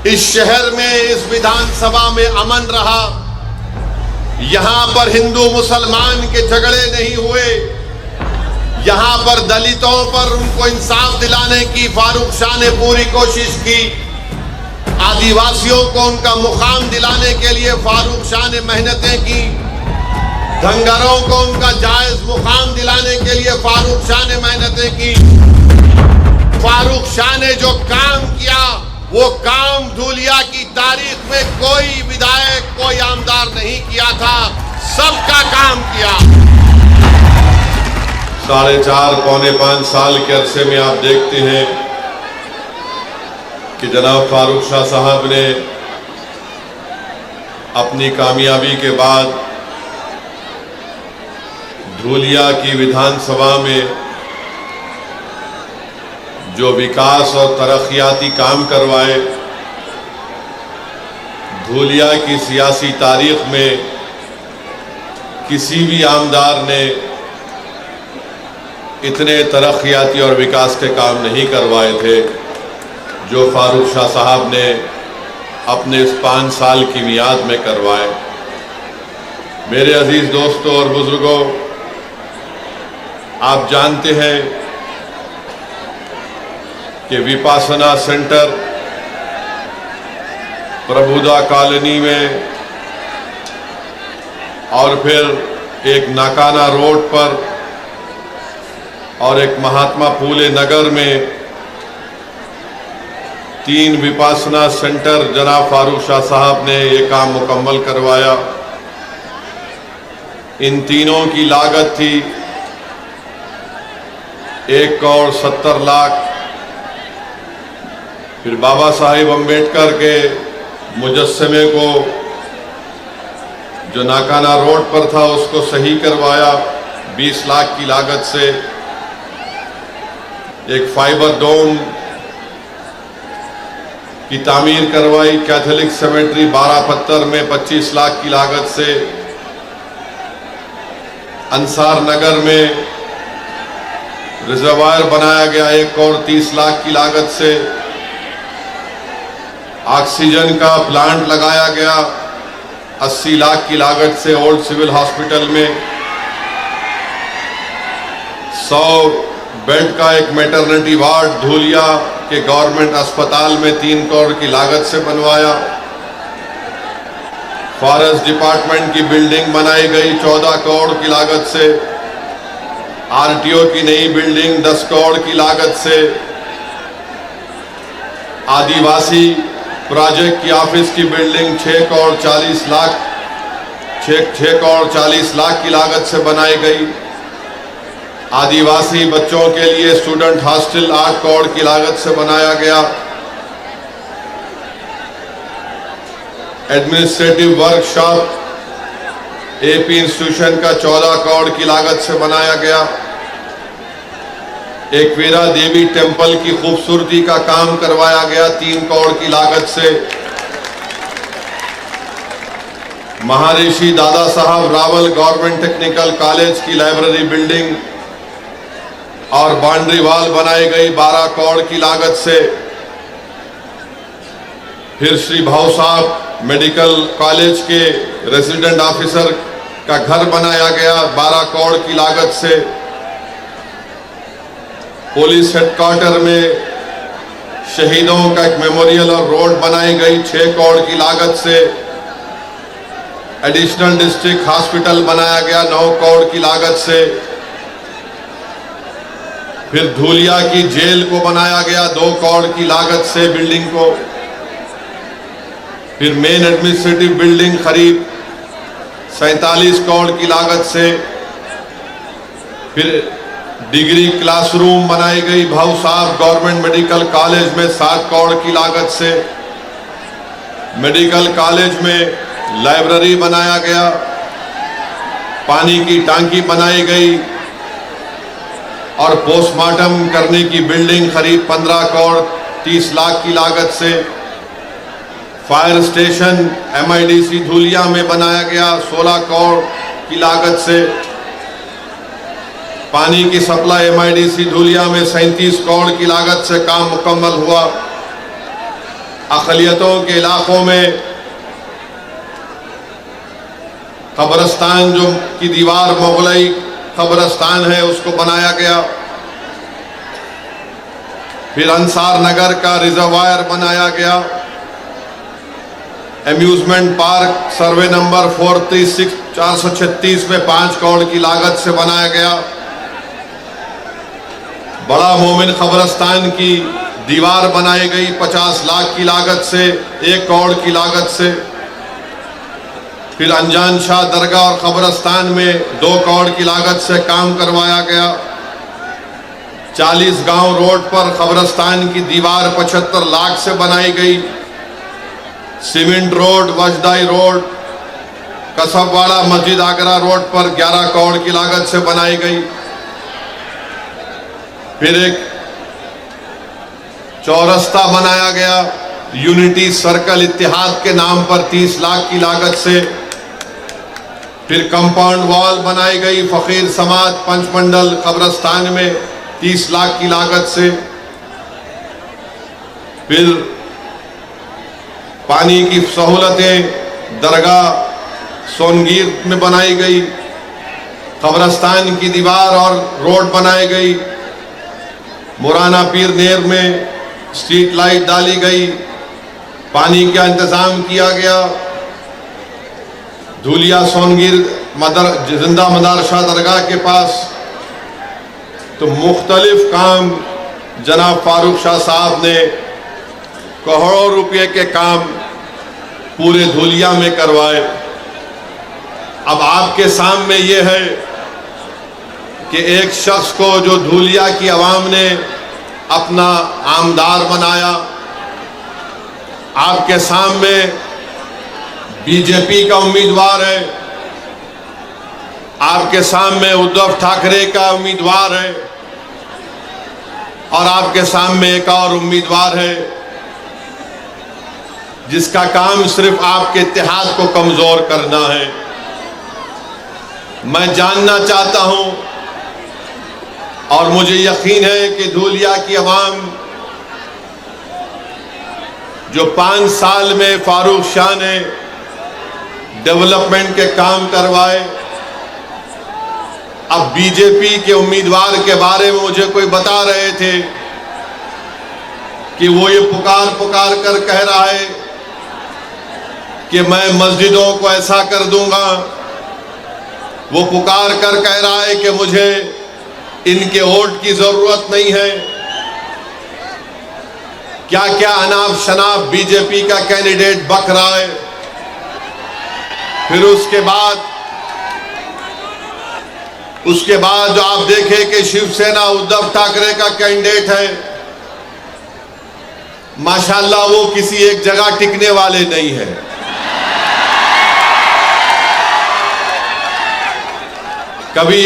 इस शहर में, इस विधानसभा में अमन रहा। यहां पर हिंदू मुसलमान के झगड़े नहीं हुए। यहां पर दलितों पर उनको इंसाफ दिलाने की फारूक शाह ने पूरी कोशिश की। आदिवासियों को उनका मुकाम दिलाने के लिए फारूक शाह ने मेहनतें की। धंगरों को उनका जायज मुकाम दिलाने के लिए फारूक शाह ने मेहनतें की। फारूक शाह ने जो काम किया, वो काम धूलिया की तारीख में कोई विधायक, कोई आमदार नहीं किया था। सबका काम किया। 4.5 पौने 5 साल के अरसे में आप देखते हैं कि जनाब फारूक शाह साहब ने अपनी कामयाबी के बाद धूलिया की विधानसभा में जो विकास और तरक्याती काम करवाए, धूलिया की सियासी तारीख में किसी भी आमदार ने इतने तरक्याती और विकास के काम नहीं करवाए थे जो फारूक शाह साहब ने अपने इस 5 साल की मियाद में करवाए। मेरे अजीज दोस्तों और बुजुर्गों, आप जानते हैं कि विपासना सेंटर प्रभुदा कॉलोनी में और फिर एक नाकाना रोड पर और एक महात्मा फूले नगर में 3 विपासना सेंटर जनाब फारूक शाह साहब ने ये काम मुकम्मल करवाया। इन तीनों की लागत थी 1 करोड़ 70 लाख। फिर बाबा साहेब अम्बेडकर के मुजस्समे को जो नाकाना रोड पर था उसको सही करवाया 20 लाख की लागत से। एक फाइबर डोम की तामीर करवाई कैथोलिक सेमेट्री 12 पत्थर में 25 लाख की लागत से। अंसार नगर में रिजर्वायर बनाया गया 1 करोड़ 30 लाख की लागत से। ऑक्सीजन का प्लांट लगाया गया 80 लाख की लागत से ओल्ड सिविल हॉस्पिटल में। 100 बेड का एक मैटरनिटी वार्ड धूलिया के गवर्नमेंट अस्पताल में 3 करोड़ की लागत से बनवाया। फॉरेस्ट डिपार्टमेंट की बिल्डिंग बनाई गई 14 करोड़ की लागत से। आरटीओ की नई बिल्डिंग 10 करोड़ की लागत से। आदिवासी प्रोजेक्ट की ऑफिस की बिल्डिंग 6 करोड़ 40 लाख की लागत से बनाई गई। आदिवासी बच्चों के लिए स्टूडेंट हॉस्टल 8 करोड़ की लागत से बनाया गया। एडमिनिस्ट्रेटिव वर्कशॉप एपी इंस्टीट्यूशन का 14 करोड़ की लागत से बनाया गया। एक वीरा देवी टेम्पल की खूबसूरती का काम करवाया गया 3 करोड़ की लागत से। महर्षि Dada Saheb Rawal government technical college की लाइब्रेरी बिल्डिंग और बाउंड्री वॉल बनाई गई 12 करोड़ की लागत से। फिर श्री भाऊ साहब मेडिकल कॉलेज के रेजिडेंट ऑफिसर का घर बनाया गया 12 करोड़ की लागत से। पुलिस हेडक्वार्टर में शहीदों का एक मेमोरियल और रोड बनाई गई 6 करोड़ की लागत से। एडिशनल डिस्ट्रिक्ट हॉस्पिटल बनाया गया 9 करोड़ की लागत से। फिर धूलिया की जेल को बनाया गया 2 करोड़ की लागत से बिल्डिंग को। फिर मेन एडमिनिस्ट्रेटिव बिल्डिंग करीब 47 करोड़ की लागत से। फिर डिग्री क्लासरूम बनाई गई भाऊ साहब गवर्नमेंट मेडिकल कॉलेज में 7 करोड़ की लागत से। मेडिकल कॉलेज में लाइब्रेरी बनाया गया। पानी की टांकी बनाई गई और पोस्टमार्टम करने की बिल्डिंग करीब 15 करोड़ 30 लाख की लागत से। फायर स्टेशन MIDC धूलिया में बनाया गया 16 करोड़ की लागत से। पानी की सप्लाई MIDC धूलिया में 37 करोड़ की लागत से काम मुकम्मल हुआ। अक़लियतों के इलाक़ों में कब्रस्तान जो की दीवार मुग़लई कब्रस्तान है उसको बनाया गया। फिर अंसार नगर का रिजर्वायर बनाया गया। एम्यूजमेंट पार्क सर्वे नंबर 436 में 5 करोड़ की लागत से बनाया गया। बड़ा मोमिन कब्रस्तान की दीवार बनाई गई 50 लाख की लागत से, 1 करोड़ की लागत से। फिर अनजान शाह दरगाह और कब्रस्तान में 2 करोड़ की लागत से काम करवाया गया। 40 गांव रोड पर कब्रस्तान की दीवार 75 लाख से बनाई गई। सीमेंट रोड, वजदाई रोड, कसबवाड़ा मस्जिद आगरा रोड पर 11 करोड़ की लागत से बनाई गई। फिर एक चौरस्ता बनाया गया यूनिटी सर्कल इत्तेहाद के नाम पर 30 लाख की लागत से। फिर कंपाउंड वॉल बनाई गई फकीर समाज पंचमंडल कब्रस्तान में 30 लाख की लागत से। फिर पानी की सहूलतें दरगाह सोनगीर में बनाई गई। कब्रस्तान की दीवार और रोड बनाई गई। मुराना पीर नेर में स्ट्रीट लाइट डाली गई। पानी का इंतजाम किया गया। धूलिया सोनगीर जिंदा मदरसा दरगाह के पास तो मुख्तलिफ काम जनाब फारूक शाह साहब ने करोड़ों रुपए के काम पूरे धूलिया में करवाए। अब आपके सामने ये है कि एक शख्स को जो धूलिया की आवाम ने अपना आमदार बनाया, आपके सामने बीजेपी का उम्मीदवार है, आपके सामने उद्धव ठाकरे का उम्मीदवार है और आपके सामने एक और उम्मीदवार है जिसका काम सिर्फ आपके इत्तेहाद को कमजोर करना है। मैं जानना चाहता हूं और मुझे यकीन है कि धूलिया की आवाम जो 5 साल में फारूक शाह ने डेवलपमेंट के काम करवाए, अब बीजेपी के उम्मीदवार के बारे में मुझे कोई बता रहे थे कि वो ये पुकार कर कह रहा है कि मैं मस्जिदों को ऐसा कर दूंगा। वो पुकार कर कह रहा है कि मुझे इनके वोट की जरूरत नहीं है। क्या क्या अनाप शनाप बीजेपी का कैंडिडेट बक रहा है। फिर उसके बाद जो आप देखें कि शिवसेना उद्धव ठाकरे का कैंडिडेट है, माशाल्लाह वो किसी एक जगह टिकने वाले नहीं है। कभी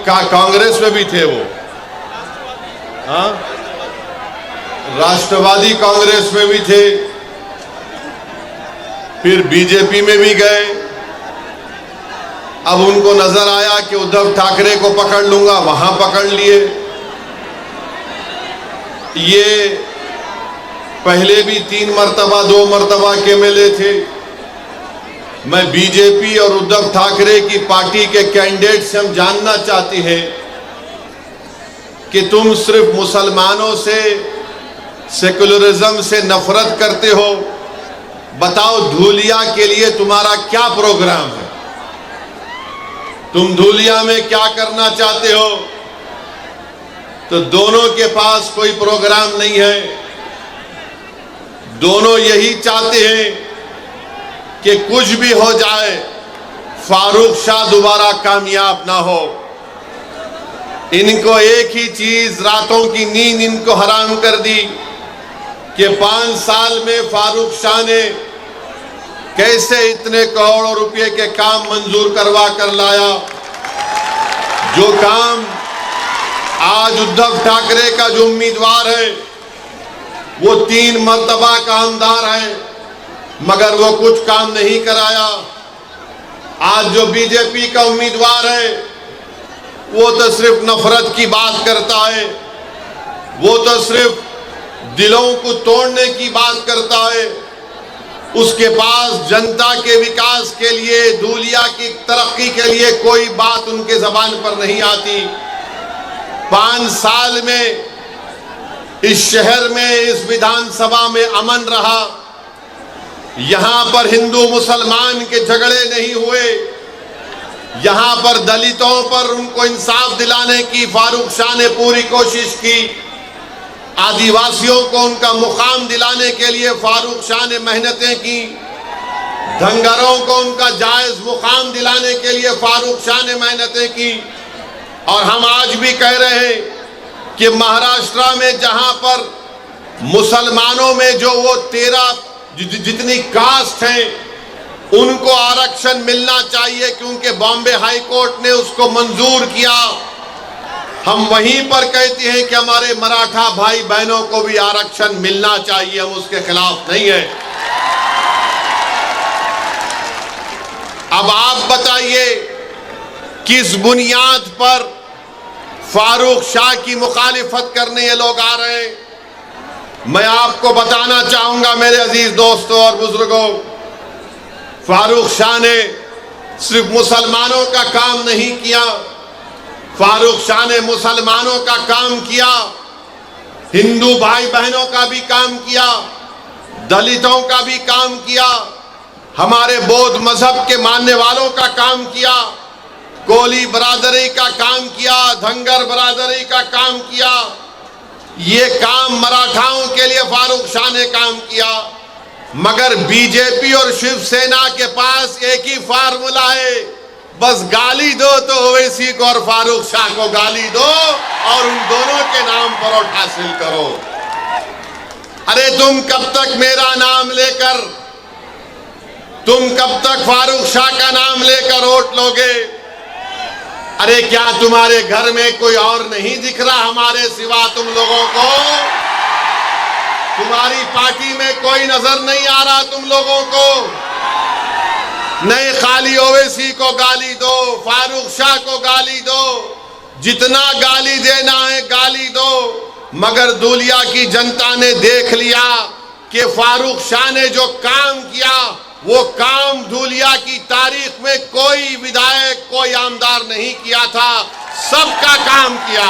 कांग्रेस में भी थे वो, हाँ, राष्ट्रवादी कांग्रेस में भी थे, फिर बीजेपी में भी गए। अब उनको नजर आया कि उद्धव ठाकरे को पकड़ लूंगा, वहां पकड़ लिए। ये पहले भी 3 मर्तबा 2 मर्तबा के एमएलए थे। मैं बीजेपी और उद्धव ठाकरे की पार्टी के कैंडिडेट से हम जानना चाहते हैं कि तुम सिर्फ मुसलमानों से, सेकुलरिज्म से नफरत करते हो। बताओ धूलिया के लिए तुम्हारा क्या प्रोग्राम है? तुम धूलिया में क्या करना चाहते हो? तो दोनों के पास कोई प्रोग्राम नहीं है। दोनों यही चाहते हैं कि कुछ भी हो जाए, फारूक शाह दोबारा कामयाब ना हो। इनको एक ही चीज, रातों की नींद इनको हराम कर दी कि 5 साल में फारूक शाह ने कैसे इतने करोड़ों रुपए के काम मंजूर करवा कर लाया। जो काम आज उद्धव ठाकरे का जो उम्मीदवार है वो 3 मर्तबा का आमदार है, मगर वो कुछ काम नहीं कराया। आज जो बीजेपी का उम्मीदवार है वो तो सिर्फ नफरत की बात करता है। वो तो सिर्फ दिलों को तोड़ने की बात करता है, उसके पास जनता के विकास के लिए, धूलिया की तरक्की के लिए कोई बात उनके जबान पर नहीं आती। 5 साल में इस शहर में, इस विधानसभा में अमन रहा। यहां पर हिंदू मुसलमान के झगड़े नहीं हुए। यहां पर दलितों पर उनको इंसाफ दिलाने की फारूक शाह ने पूरी कोशिश की। आदिवासियों को उनका मुकाम दिलाने के लिए फारूक शाह ने मेहनतें की। धंगरों को उनका जायज मुकाम दिलाने के लिए फारूक शाह ने मेहनतें की। और हम आज भी कह रहे हैं कि महाराष्ट्र में जहां पर मुसलमानों में जो वो 13 जितनी कास्ट हैं उनको आरक्षण मिलना चाहिए, क्योंकि बॉम्बे हाई कोर्ट ने उसको मंजूर किया। हम वहीं पर कहते हैं कि हमारे मराठा भाई बहनों को भी आरक्षण मिलना चाहिए, हम उसके खिलाफ नहीं है। अब आप बताइए किस बुनियाद पर फारूक शाह की मुखालिफत करने ये लोग आ रहे हैं। मैं आपको बताना चाहूंगा मेरे अजीज दोस्तों और बुजुर्गों, फारूक शाह ने सिर्फ मुसलमानों का काम नहीं किया, फारूक शाह ने मुसलमानों का काम किया, हिंदू भाई बहनों का भी काम किया, दलितों का भी काम किया, हमारे बौद्ध मजहब के मानने वालों का काम किया, कोली बरादरी का काम किया, धंगर बरादरी का काम किया। ये काम मराठाओं के लिए फारूक शाह ने काम किया। मगर बीजेपी और शिवसेना के पास एक ही फार्मूला है, बस गाली दो तो ओवैसी को और फारूक शाह को गाली दो और उन दोनों के नाम पर वोट हासिल करो। अरे तुम कब तक मेरा नाम लेकर, तुम कब तक फारूक शाह का नाम लेकर वोट लोगे? अरे क्या तुम्हारे घर में कोई और नहीं दिख रहा हमारे सिवा तुम लोगों को? तुम्हारी पार्टी में कोई नजर नहीं आ रहा तुम लोगों को? नहीं, खाली ओवैसी को गाली दो, फारूक शाह को गाली दो, जितना गाली देना है गाली दो। मगर धूलिया की जनता ने देख लिया कि फारूक शाह ने जो काम किया वो काम धूलिया की तारीख में कोई विधायक, कोई आमदार नहीं किया था, सबका काम किया।